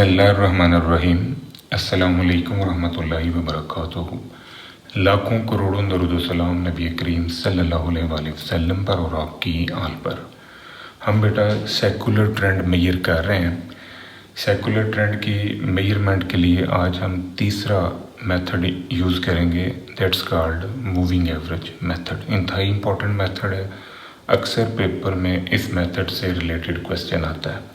बिस्मिल्लाहिर्रहमानिर्रहीम। अस्सलामुअलैकुम वरहमतुल्लाहि वबरकातुहू। लाखों करोड़ों दरूद सलाम नबी करीम सल्लल्लाहु अलैहि वसल्लम पर और आपकी आल पर। हम बेटा सेकुलर ट्रेंड मेजर कर रहे हैं। सेकुलर ट्रेंड की मेजरमेंट के लिए आज हम तीसरा मेथड यूज़ करेंगे, that's called moving average method. इंतहाई इम्पोर्टेंट मेथड है, अक्सर पेपर में इस मेथड से रिलेटेड क्वेश्चन आता है।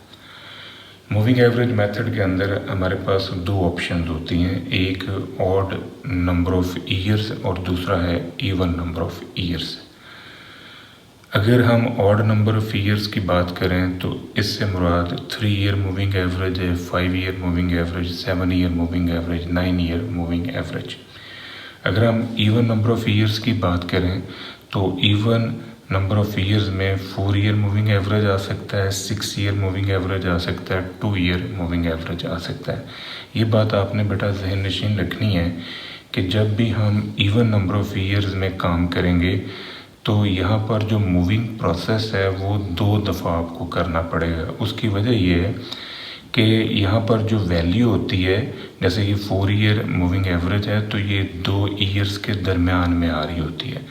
मूविंग एवरेज मेथड के अंदर हमारे पास दो ऑप्शंस होती हैं, एक ऑड नंबर ऑफ ईयर्स और दूसरा है इवन नंबर ऑफ ईयर्स। अगर हम ऑड नंबर ऑफ ईयर्स की बात करें तो इससे मुराद 3 ईयर मूविंग एवरेज है, 5 year moving average, 7 year moving average, 9 year moving average. अगर हम इवन नंबर ऑफ ईयर्स की बात करें तो इवन नंबर ऑफ ईयर्स में 4 ईयर मूविंग एवरेज आ सकता है, 6 ईयर मूविंग एवरेज आ सकता है, 2 ईयर मूविंग एवरेज आ सकता है। ये बात आपने बेटा ज़हन नशीन रखनी है कि जब भी हम इवन नंबर ऑफ ईयर्स में काम करेंगे तो यहाँ पर जो मूविंग प्रोसेस है वो 2 दफ़ा आपको करना पड़ेगा। उसकी वजह ये है कि यहाँ पर जो वैल्यू होती है, जैसे ये 4 ईयर मूविंग एवरेज है तो ये 2 ईयर्स के दरमियान में आ रही होती है।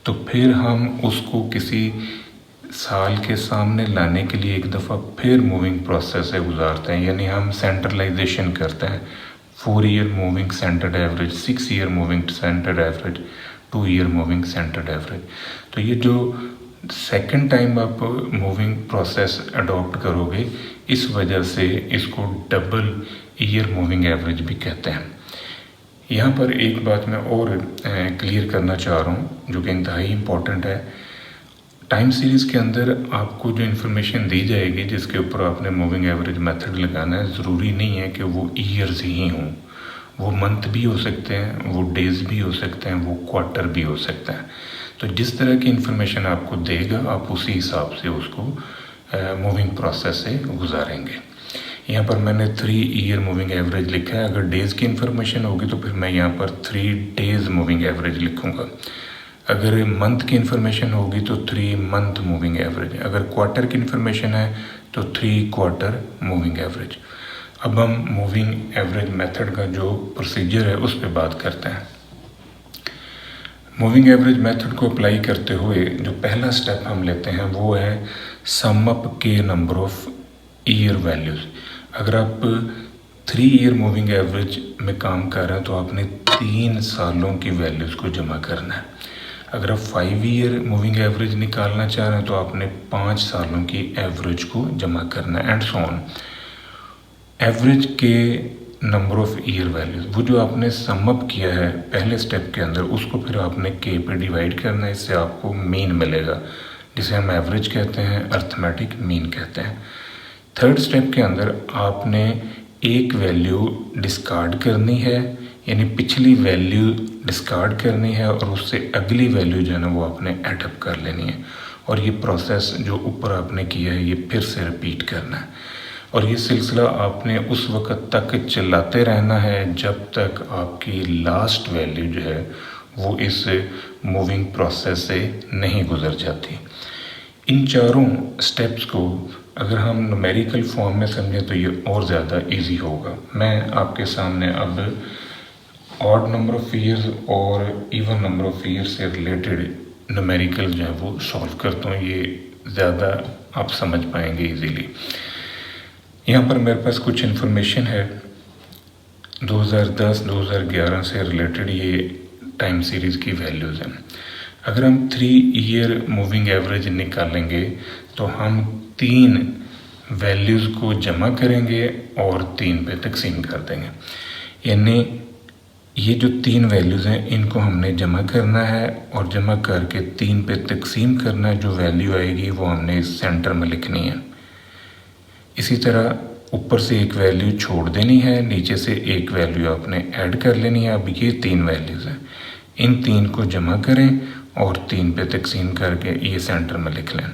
तो फिर हम उसको किसी साल के सामने लाने के लिए एक दफ़ा फिर मूविंग प्रोसेस से गुजारते हैं, यानी हम सेंट्रलाइजेशन करते हैं। 4 year moving centred average, 6 year moving centred average, 2 year moving centred average. तो ये जो सेकंड टाइम आप मूविंग प्रोसेस अडॉप्ट करोगे, इस वजह से इसको डबल ईयर मूविंग एवरेज भी कहते हैं। यहाँ पर एक बात मैं और क्लियर करना चाह रहा हूँ जो कि इंतहाई इम्पोर्टेंट है। टाइम सीरीज़ के अंदर आपको जो इन्फॉर्मेशन दी जाएगी जिसके ऊपर आपने मूविंग एवरेज मेथड लगाना है, ज़रूरी नहीं है कि वो ईयर्स ही हों, वो मंथ भी हो सकते हैं, वो डेज़ भी हो सकते हैं, वो क्वार्टर भी हो सकता है। तो जिस तरह की इन्फॉर्मेशन आपको देगा आप उसी हिसाब से उसको मूविंग प्रोसेस से गुजारेंगे। यहाँ पर मैंने 3 ईयर मूविंग एवरेज लिखा है। अगर डेज़ की इन्फॉर्मेशन होगी तो फिर मैं यहाँ पर 3 डेज़ मूविंग एवरेज लिखूँगा। अगर मंथ की इन्फॉर्मेशन होगी तो 3 मंथ मूविंग एवरेज। अगर क्वार्टर की इन्फॉर्मेशन है तो 3 क्वार्टर मूविंग एवरेज। अब हम मूविंग एवरेज मेथड का जो प्रोसीजर है उस पर बात करते हैं। मूविंग एवरेज मेथड को अप्लाई करते हुए जो पहला स्टेप हम लेते हैं वो है सम अप के नंबर ऑफ ईयर वैल्यूज़। अगर आप 3 ईयर मूविंग एवरेज में काम कर रहे हैं तो आपने 3 सालों की वैल्यूज़ को जमा करना है। अगर आप 5 ईयर मूविंग एवरेज निकालना चाह रहे हैं तो आपने 5 सालों की एवरेज को जमा करना है, एंड सो ऑन। एवरेज के नंबर ऑफ ईयर वैल्यूज़, वो जो आपने सम अप किया है पहले स्टेप के अंदर, उसको फिर आपने के पे डिवाइड करना है। इससे आपको मीन मिलेगा, जिसे हम एवरेज कहते हैं, अर्थमेटिक मीन कहते हैं। थर्ड स्टेप के अंदर आपने एक वैल्यू डिस्कार्ड करनी है, यानी पिछली वैल्यू डिस्कार्ड करनी है और उससे अगली वैल्यू जो है ना वो आपने एडअप कर लेनी है। और ये प्रोसेस जो ऊपर आपने किया है ये फिर से रिपीट करना है। और ये सिलसिला आपने उस वक़्त तक चलाते रहना है जब तक आपकी लास्ट वैल्यू जो है वो इस मूविंग प्रोसेस से नहीं गुजर जाती। इन चारों स्टेप्स को अगर हम न्यूमेरिकल फॉर्म में समझें तो ये और ज़्यादा इजी होगा। मैं आपके सामने अब ऑड नंबर ऑफ ईयर्स और इवन नंबर ऑफ ईयर्स से रिलेटेड न्यूमेरिकल जो है वो सॉल्व करता हूँ, ये ज़्यादा आप समझ पाएंगे इजीली। यहाँ पर मेरे पास कुछ इन्फॉर्मेशन है 2010-2011 से रिलेटेड, ये टाइम सीरीज़ की वैल्यूज़ हैं। अगर हम 3 ईयर मूविंग एवरेज निकालेंगे तो हम 3 वैल्यूज़ को जमा करेंगे और 3 पे तकसीम कर देंगे। यानी ये जो 3 वैल्यूज़ हैं इनको हमने जमा करना है और जमा करके 3 पे तकसीम करना है। जो वैल्यू आएगी वो हमने इस सेंटर में लिखनी है। इसी तरह ऊपर से एक वैल्यू छोड़ देनी है, नीचे से एक वैल्यू आपने ऐड कर लेनी है। अब ये 3 वैल्यूज़ हैं, इन 3 को जमा करें और 3 पे तकसीम करके ये सेंटर में लिख लें।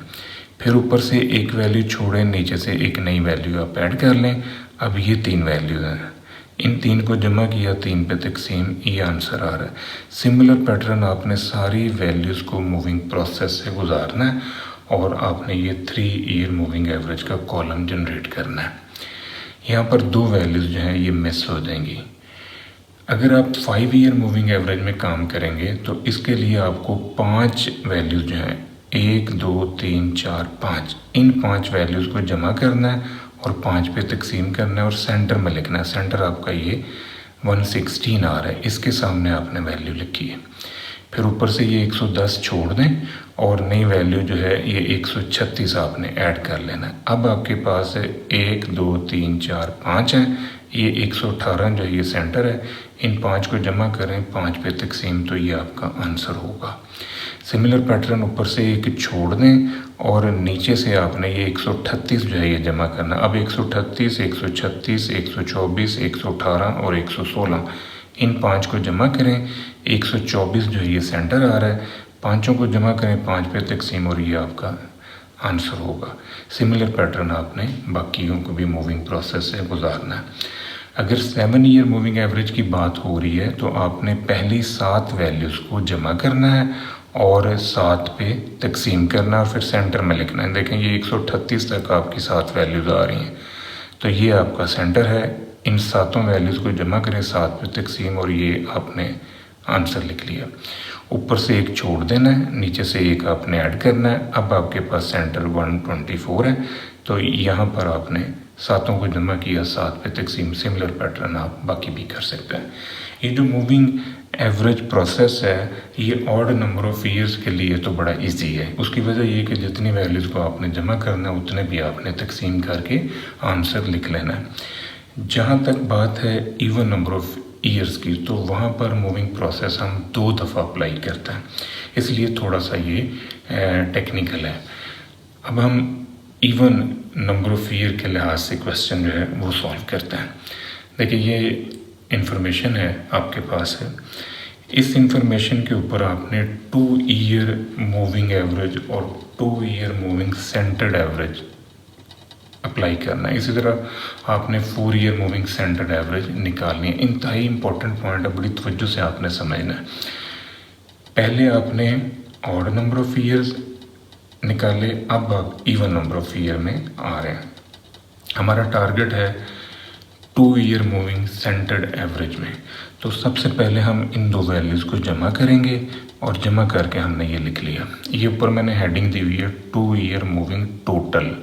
फिर ऊपर से एक वैल्यू छोड़ें, नीचे से एक नई वैल्यू आप ऐड कर लें। अब ये 3 वैल्यूज़ हैं, इन 3 को जमा किया, 3 पे तकसीम, ये आंसर आ रहा है। सिमिलर पैटर्न आपने सारी वैल्यूज़ को मूविंग प्रोसेस से गुजारना है और आपने ये 3 ईयर मूविंग एवरेज का कॉलम जनरेट करना है। यहाँ पर 2 वैल्यूज़ जो हैं ये मिस हो जाएंगी। अगर आप 5 ईयर मूविंग एवरेज में काम करेंगे तो इसके लिए आपको 5 वैल्यूज़ जो हैं 1 2 3 4 5 इन 5 वैल्यूज़ को जमा करना है और 5 पे तकसीम करना है और सेंटर में लिखना है। सेंटर आपका ये 116 आ रहा है, इसके सामने आपने वैल्यू लिखी है। फिर ऊपर से ये 110 छोड़ दें और नई वैल्यू जो है ये 136 आपने ऐड कर लेना है। अब आपके पास 1 2 3 4 5 है, ये 118 जो है ये सेंटर है। इन 5 को जमा करें 5 पे तकसीम तो ये आपका आंसर होगा। सिमिलर पैटर्न ऊपर से एक छोड़ दें और नीचे से आपने ये 138 जो है ये जमा करना। अब 138 136 124 118 और 116 इन 5 को जमा करें, 124 जो है ये सेंटर आ रहा है। पाँचों को जमा करें 5 पे तकसीम और ये आपका आंसर होगा। सिमिलर पैटर्न आपने बाकियों को भी मूविंग प्रोसेस से गुजारना है। अगर 7 ईयर मूविंग एवरेज की बात हो रही है तो आपने पहली 7 वैल्यूज़ को जमा करना है और 7 पे तकसीम करना और फिर सेंटर में लिखना है। देखें ये 138 तक आपकी 7 वैल्यूज़ आ रही हैं, तो ये आपका सेंटर है। इन 7 वैल्यूज़ को जमा करें 7 पे तकसीम और ये आपने आंसर लिख लिया। ऊपर से एक छोड़ देना है, नीचे से एक आपने ऐड करना है। अब आपके पास सेंटर 124 है, तो यहाँ पर आपने 7 को जमा किया 7 पे तकसीम। सिमिलर पैटर्न आप बाकी भी कर सकते हैं। ये जो मूविंग एवरेज प्रोसेस है ये ऑड नंबर ऑफ़ ईयर्स के लिए तो बड़ा इजी है। उसकी वजह ये कि जितनी वैल्यूज़ को आपने जमा करना है उतने भी आपने तकसीम करके आंसर लिख लेना है। जहाँ तक बात है इवन नंबर ऑफ़ ईयर्स की, तो वहाँ पर मूविंग प्रोसेस हम 2 दफ़ा अप्लाई करते हैं, इसलिए थोड़ा सा ये टेक्निकल है। अब हम इवन नंबर ऑफ़ ईयर के लिहाज से क्वेश्चन जो है वो सॉल्व करते हैं। देखिए ये इंफॉर्मेशन है आपके पास है, इस इंफॉर्मेशन के ऊपर आपने 2 ईयर मूविंग एवरेज और 2 year moving centred average apply करना है। इसी तरह आपने 4 ईयर मूविंग सेंटर्ड एवरेज निकालनी है। इंतहाई इंपॉर्टेंट पॉइंट है, बड़ी तवज्जो से आपने समझना है। पहले आपने ऑड नंबर ऑफ़ ईयर्स निकाले, अब आप इवन नंबर ऑफ़ ईयर में आ रहे हैं। हमारा टारगेट है 2 ईयर मूविंग सेंटर्ड एवरेज में। तो सबसे पहले हम इन 2 वैल्यूज़ को जमा करेंगे और जमा करके हमने ये लिख लिया। ये ऊपर मैंने हेडिंग दी हुई है 2 ईयर मूविंग टोटल।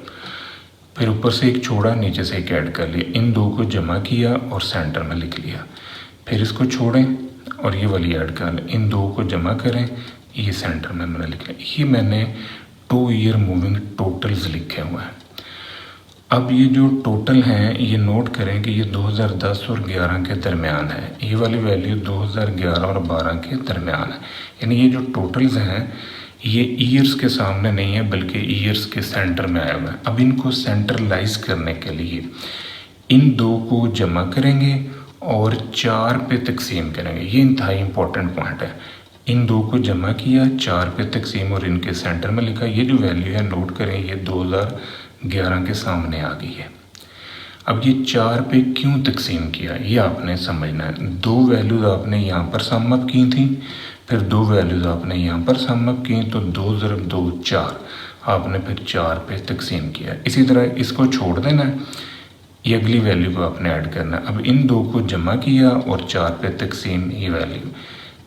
फिर ऊपर से एक छोड़ा, नीचे से एक ऐड कर लिया। इन 2 को जमा किया और सेंटर में लिख लिया। फिर इसको छोड़ें और ये वाली ऐड कर लें। इन 2 को जमा करें, ये सेंटर में मैंने लिख लिया। ये मैंने 2 ईयर मूविंग टोटल्स लिखे हुए हैं। अब ये जो टोटल हैं ये नोट करें कि ये 2010 और 11 के दरमियान है। ये वाली वैल्यू 2011 और 12 के दरमियान है। यानी ये जो टोटल्स हैं ये ईयर्स के सामने नहीं है बल्कि ईयर्स के सेंटर में आया हुआ है। अब इनको सेंट्रलाइज करने के लिए इन 2 को जमा करेंगे और 4 पे तकसीम करेंगे। ये इंतहाई इंपॉर्टेंट पॉइंट है। इन 2 को जमा किया, 4 पे तकसीम और इनके सेंटर में लिखा। ये जो वैल्यू है नोट करें ये 2011 के सामने आ गई है। अब ये 4 पे क्यों तकसीम किया ये आपने समझना है। 2 वैल्यूज़ आपने यहाँ पर सम अप की थी, फिर 2 वैल्यूज़ आपने यहाँ पर सम अप की, तो 2 × 2 4 आपने फिर 4 पे तकसीम किया। इसी तरह इसको छोड़ देना है, ये अगली वैल्यू को आपने ऐड करना है। अब इन 2 को जमा किया और 4 पे तकसीम ये वैल्यू,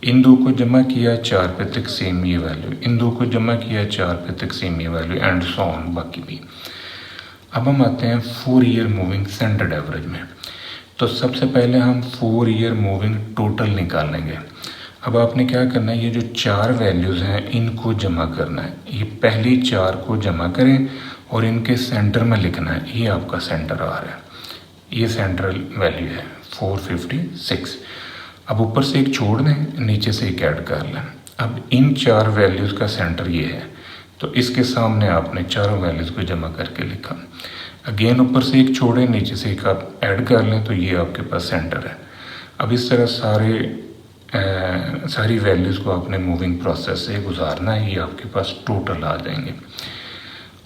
इन 2 को जमा किया 4 पे तकसीम ये वैल्यू, इन 2 को जमा किया 4 पे तकसीम ये वैल्यू एंड सो ऑन बाकी भी। अब हम आते हैं 4 ईयर मूविंग सेंटर्ड एवरेज में। तो सबसे पहले हम 4 ईयर मूविंग टोटल निकाल लेंगे। अब आपने क्या करना है, ये जो 4 वैल्यूज़ हैं इनको जमा करना है। ये पहली 4 को जमा करें और इनके सेंटर में लिखना है। ये आपका सेंटर आ रहा है, ये सेंट्रल वैल्यू है 456। अब ऊपर से एक छोड़ दें, नीचे से एक ऐड कर लें। अब इन 4 वैल्यूज़ का सेंटर ये है, तो इसके सामने आपने 4 वैल्यूज़ को जमा करके लिखा। अगेन ऊपर से एक छोड़ें, नीचे से एक आप ऐड कर लें, तो ये आपके पास सेंटर है। अब इस तरह सारी वैल्यूज़ को आपने मूविंग प्रोसेस से गुजारना है। ये आपके पास टोटल आ जाएंगे।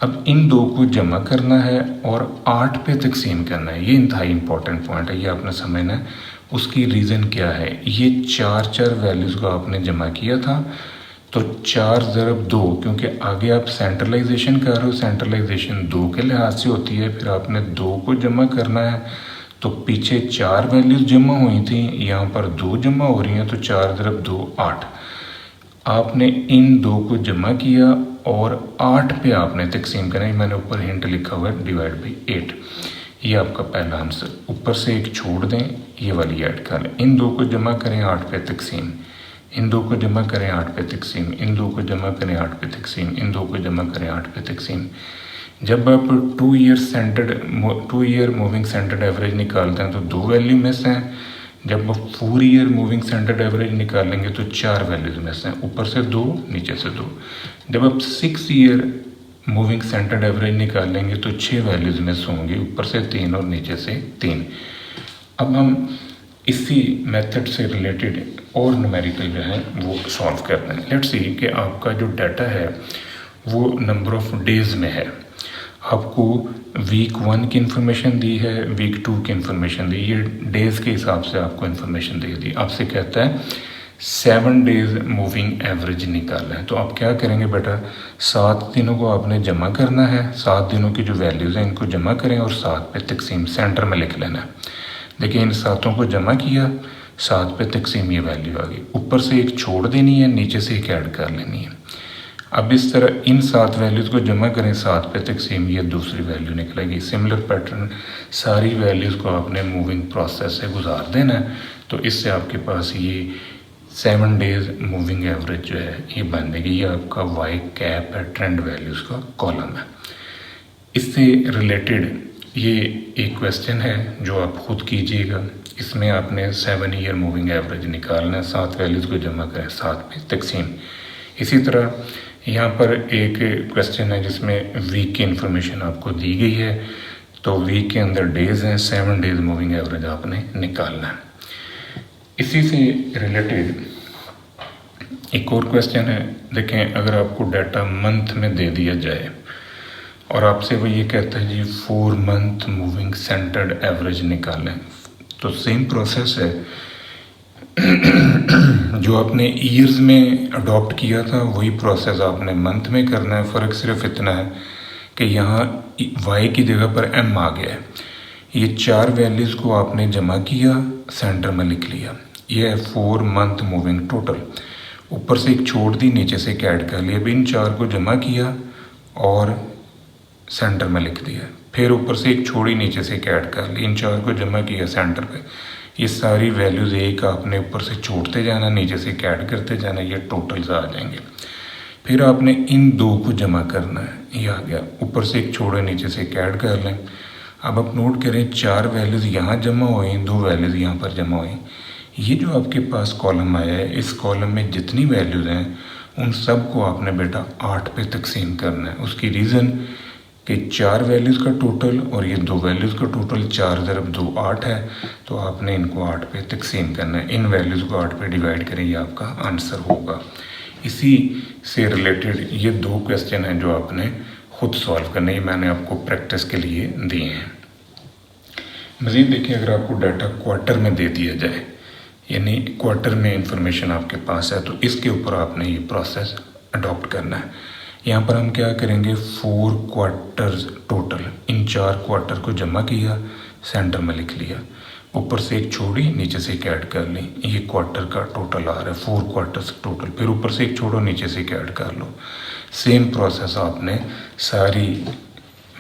अब इन 2 को जमा करना है और 8 पे तकसीम करना है। ये इंतहाई इंपॉर्टेंट पॉइंट है, ये आपने समझना है। उसकी रीज़न क्या है, ये 4 वैल्यूज़ को आपने जमा किया था, तो 4 × 2, क्योंकि आगे आप सेंट्रलाइजेशन कर रहे हो, सेंट्रलाइजेशन 2 के लिहाज से होती है, फिर आपने 2 को जमा करना है। तो पीछे 4 वैल्यूज़ जमा हुई थी, यहाँ पर 2 जमा हो रही हैं, तो 4 × 2 8। आपने इन 2 को जमा किया और 8 पे आपने तकसीम करना है। मैंने ऊपर हिंट लिखा हुआ है डिवाइड बाई 8। ये आपका पहला आंसर। ऊपर से एक छोड़ दें, ये वाली ऐड कर लें। इन 2 को जमा करें 8 पे तकसीम, इन 2 को जमा करें 8 पे तकसीम, इन 2 को जमा करें 8 पे तकसीम, इन 2 को जमा करें 8 पे तकसीम। जब आप 2 ईयर मूविंग सेंटर्ड एवरेज निकालते हैं तो 2 वैल्यू मिस हैं। जब आप 4 ईयर मूविंग सेंटर्ड एवरेज निकालेंगे तो 4 वैल्यूज मिस हैं, ऊपर से 2 नीचे से 2। जब आप 6 ईयर मूविंग सेंटर्ड एवरेज निकालेंगे तो 6 वैल्यूज मिस होंगी, ऊपर से 3 और नीचे से 3। अब हम इसी मेथड से रिलेटेड और न्यूमेरिकल जो है वो सॉल्व करते हैं। लेट्स सी कि आपका जो डाटा है वो नंबर ऑफ डेज़ में है। आपको वीक 1 की इन्फॉर्मेशन दी है, वीक 2 की इन्फॉर्मेशन दी, ये डेज़ के हिसाब से आपको इन्फॉर्मेशन दे दी। आपसे कहता है 7 डेज़ मूविंग एवरेज निकालना है। तो आप क्या करेंगे बेटा, 7 दिनों को आपने जमा करना है, 7 दिनों की जो वैल्यूज़ हैं इनको जमा करें और 7 पे तकसीम सेंटर में लिख लेना है। देखिए इन 7 को जमा किया, 7 पे तकसीम ये वैल्यू आ गई, ऊपर से एक छोड़ देनी है, नीचे से एक ऐड कर लेनी है। अब इस तरह इन 7 वैल्यूज़ को जमा करें, 7 पे तकसीम, ये दूसरी वैल्यू निकलेगी। सिमिलर पैटर्न सारी वैल्यूज़ को आपने मूविंग प्रोसेस से गुजार देना है। तो इससे आपके पास ये 7 डेज़ मूविंग एवरेज जो है ये बन देगी। ये आपका वाई कैप है, ट्रेंड वैल्यूज़ का कॉलम है। इससे रिलेटेड ये एक क्वेश्चन है जो आप खुद कीजिएगा। इसमें आपने 7 ईयर मूविंग एवरेज निकालना है, 7 वैल्यूज़ को जमा करें, 7 पे तकसीम। इसी तरह यहाँ पर एक क्वेश्चन है जिसमें वीक की इन्फॉर्मेशन आपको दी गई है। तो वीक के अंदर डेज़ हैं, 7 डेज़ मूविंग एवरेज आपने निकालना है। इसी से रिलेटेड एक और क्वेश्चन है। देखें, अगर आपको डाटा मंथ में दे दिया जाए और आपसे वो ये कहता है जी 4 मंथ मूविंग सेंटर्ड एवरेज निकालें, तो सेम प्रोसेस है जो आपने ईयर्स में अडॉप्ट किया था वही प्रोसेस आपने मंथ में करना है। फ़र्क सिर्फ इतना है कि यहाँ वाई की जगह पर एम आ गया है। ये 4 वैल्यूज़ को आपने जमा किया, सेंटर में लिख लिया। ये है 4 मंथ मूविंग टोटल। ऊपर से एक छोड़ दी, नीचे से एक ऐड कर लिया। अब इन 4 को जमा किया और सेंटर में लिख दिया। फिर ऊपर से एक छोड़ी, नीचे से एक ऐड कर ली। इन 4 को जमा किया सेंटर पे। ये सारी वैल्यूज़ एक आपने ऊपर से छोड़ते जाना, नीचे से एक ऐड करते जाना, ये टोटल्स आ जाएंगे। फिर आपने इन 2 को जमा करना है, ये आ गया। ऊपर से एक छोड़े, नीचे से एक ऐड कर लें। अब आप नोट करें 4 वैल्यूज़ यहाँ जमा हुई, 2 वैल्यूज़ यहाँ पर जमा हुई। ये जो आपके पास कॉलम आया है, इस कॉलम में जितनी वैल्यूज़ हैं उन सब को आपने बेटा 8 पे तकसीम करना है। उसकी रीज़न कि 4 वैल्यूज़ का टोटल और ये 2 वैल्यूज़ का टोटल 4 × 2 8 है। तो आपने इनको 8 पे तकसीम करना है। इन वैल्यूज़ को 8 पे डिवाइड करें, ये आपका आंसर होगा। इसी से रिलेटेड ये 2 क्वेश्चन हैं जो आपने खुद सॉल्व करने, ये मैंने आपको प्रैक्टिस के लिए दिए हैं। मज़ीद देखिए, अगर आपको डाटा क्वार्टर में दे दिया जाए, यानी क्वार्टर में इंफॉर्मेशन आपके पास है, तो इसके ऊपर आपने ये प्रोसेस अडॉप्ट करना है। यहाँ पर हम क्या करेंगे, 4 क्वार्टर्स टोटल, इन 4 क्वार्टर को जमा किया, सेंटर में लिख लिया। ऊपर से एक छोड़ी, नीचे से एक ऐड कर ली। ये क्वार्टर का टोटल आ रहा है, 4 क्वार्टर्स टोटल। फिर ऊपर से एक छोड़ो, नीचे से एक ऐड कर लो। सेम प्रोसेस आपने सारी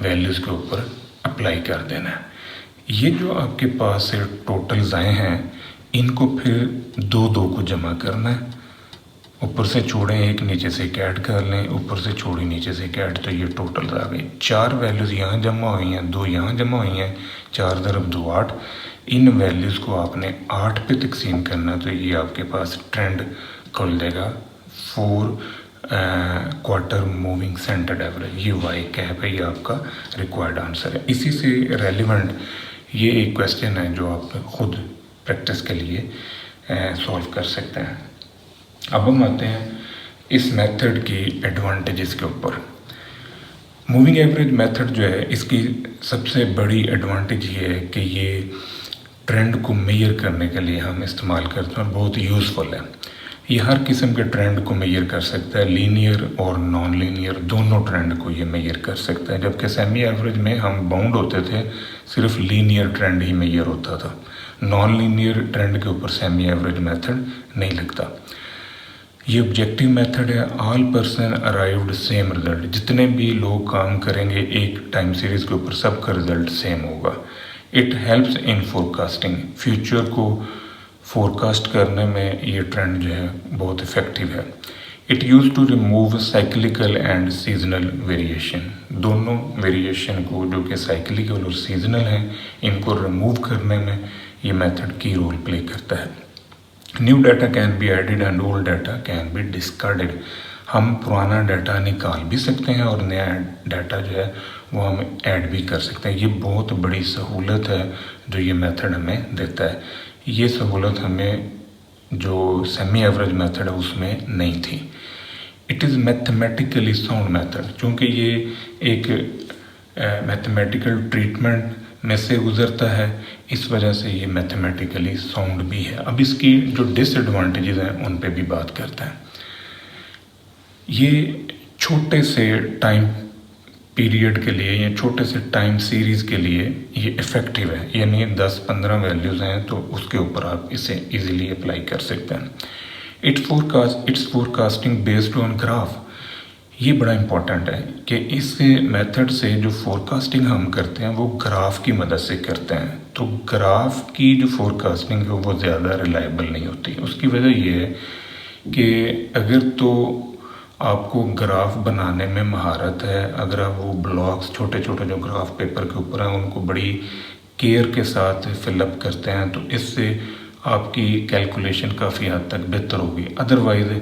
वैल्यूज़ के ऊपर अप्लाई कर देना है। ये जो आपके पास से टोटल्स आए हैं, इनको फिर 2 को जमा करना है। ऊपर से छोड़ें एक, नीचे से एक ऐड कर लें, ऊपर से छोड़ी, नीचे से एक ऐड, तो ये टोटल्स आ गए। 4 वैल्यूज़ यहाँ जमा हुई हैं, 2 यहाँ जमा हुई हैं, 4 × 2 8। इन वैल्यूज़ को आपने 8 पे तकसीम करना, तो ये आपके पास ट्रेंड खुल जाएगा 4 क्वार्टर मूविंग सेंटर्ड एवरेज। ये वाई कैप है, ये आपका रिक्वायर्ड आंसर है। इसी से रेलिवेंट ये एक क्वेश्चन है जो आप खुद प्रैक्टिस के लिए सॉल्व कर सकते हैं। अब हम आते हैं इस मेथड की एडवांटेजेस के ऊपर। मूविंग एवरेज मेथड जो है, इसकी सबसे बड़ी एडवांटेज ये है कि ये ट्रेंड को मेजर करने के लिए हम इस्तेमाल करते हैं और बहुत यूज़फुल है। ये हर किस्म के ट्रेंड को मेजर कर सकता है, लीनियर और नॉन लीनियर दोनों ट्रेंड को ये मेजर कर सकता है। जबकि सेमी एवरेज में हम बाउंड होते थे, सिर्फ लीनियर ट्रेंड ही मेजर होता था, नॉन लीनियर ट्रेंड के ऊपर सेमी एवरेज मेथड नहीं लगता। ये ऑब्जेक्टिव मेथड है, all person arrived same result, जितने भी लोग काम करेंगे एक टाइम सीरीज़ के ऊपर सबका रिजल्ट सेम होगा। It helps in forecasting, future को फोरकास्ट करने में ये ट्रेंड जो है बहुत इफ़ेक्टिव है। It use to remove cyclical and seasonal variation, दोनों वेरिएशन को जो कि साइक्लिकल और सीजनल हैं इनको रिमूव करने में ये मेथड की रोल प्ले करता है। New data can be added and old data can be discarded, हम पुराना डाटा निकाल भी सकते हैं और नया डाटा जो है वो हम ऐड भी कर सकते हैं। ये बहुत बड़ी सहूलत है जो ये मेथड हमें देता है। ये सहूलत हमें जो सेमी एवरेज मेथड है उसमें नहीं थी। It is mathematically sound method, चूँकि ये एक मैथमेटिकल ट्रीटमेंट में से गुज़रता है, इस वजह से ये मैथमेटिकली साउंड भी है। अब इसकी जो डिसएडवांटेजेस हैं उन पे भी बात करते हैं। ये छोटे से टाइम पीरियड के लिए या छोटे से टाइम सीरीज़ के लिए ये इफ़ेक्टिव है, यानी 10-15 वैल्यूज़ हैं तो उसके ऊपर आप इसे इजीली अप्लाई कर सकते हैं। It's forecasting based on graph, ये बड़ा इम्पॉर्टेंट है कि इस मेथड से जो फोरकास्टिंग हम करते हैं वो ग्राफ की मदद से करते हैं। तो ग्राफ की जो फोरकास्टिंग है वो ज़्यादा रिलायबल नहीं होती। उसकी वजह ये है कि अगर तो आपको ग्राफ बनाने में महारत है, अगर आप वो ब्लॉक्स छोटे छोटे जो ग्राफ पेपर के ऊपर हैं उनको बड़ी केयर के साथ फिलअप करते हैं तो इससे आपकी कैलकुलेशन काफ़ी हद तक बेहतर होगी। अदरवाइज़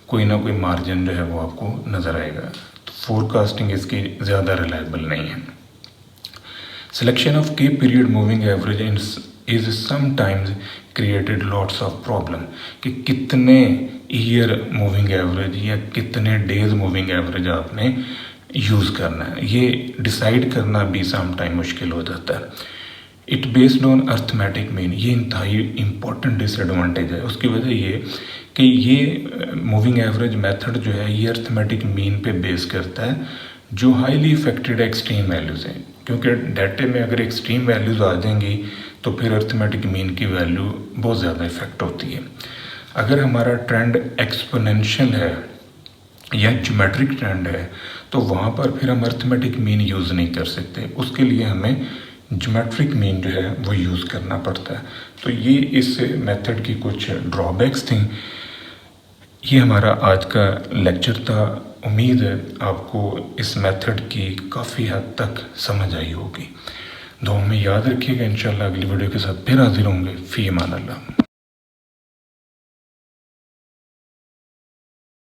कोई ना कोई मार्जिन जो है वो आपको नज़र आएगा। तो फोरकास्टिंग इसकी ज़्यादा रिलायबल नहीं है। सिलेक्शन ऑफ की period moving average is sometimes created lots of problem, कि कितने ईयर मूविंग एवरेज या कितने डेज मूविंग एवरेज आपने यूज़ करना है, ये डिसाइड करना भी समटाइम मुश्किल हो जाता है। It based on arithmetic mean, ये इंतहाई इम्पॉर्टेंट डिसएडवांटेज है। उसकी वजह ये कि ये मूविंग एवरेज मेथड जो है ये अर्थमेटिक मीन पे बेस करता है जो हाईली इफेक्टेड एक्सट्रीम वैल्यूज़ हैं, क्योंकि डाटे में अगर एक्सट्रीम वैल्यूज़ आ जाएंगी तो फिर अर्थमेटिक मीन की वैल्यू बहुत ज़्यादा इफेक्ट होती है। अगर हमारा ट्रेंड एक्सपोनेंशियल है या ज्योमेट्रिक ट्रेंड है तो वहाँ पर फिर हम अर्थमेटिक मीन यूज़ नहीं कर सकते, उसके लिए हमें ज्योमेट्रिक मीन जो है वो यूज़ करना पड़ता है। तो ये इस मेथड की कुछ ड्रॉबैक्स थी। ये हमारा आज का लेक्चर था। उम्मीद है आपको इस मेथड की काफ़ी हद तक समझ आई होगी। दुआ में याद रखिएगा। इंशाल्लाह अगली वीडियो के साथ फिर हाजिर होंगे। फ़ी अमान अल्लाह।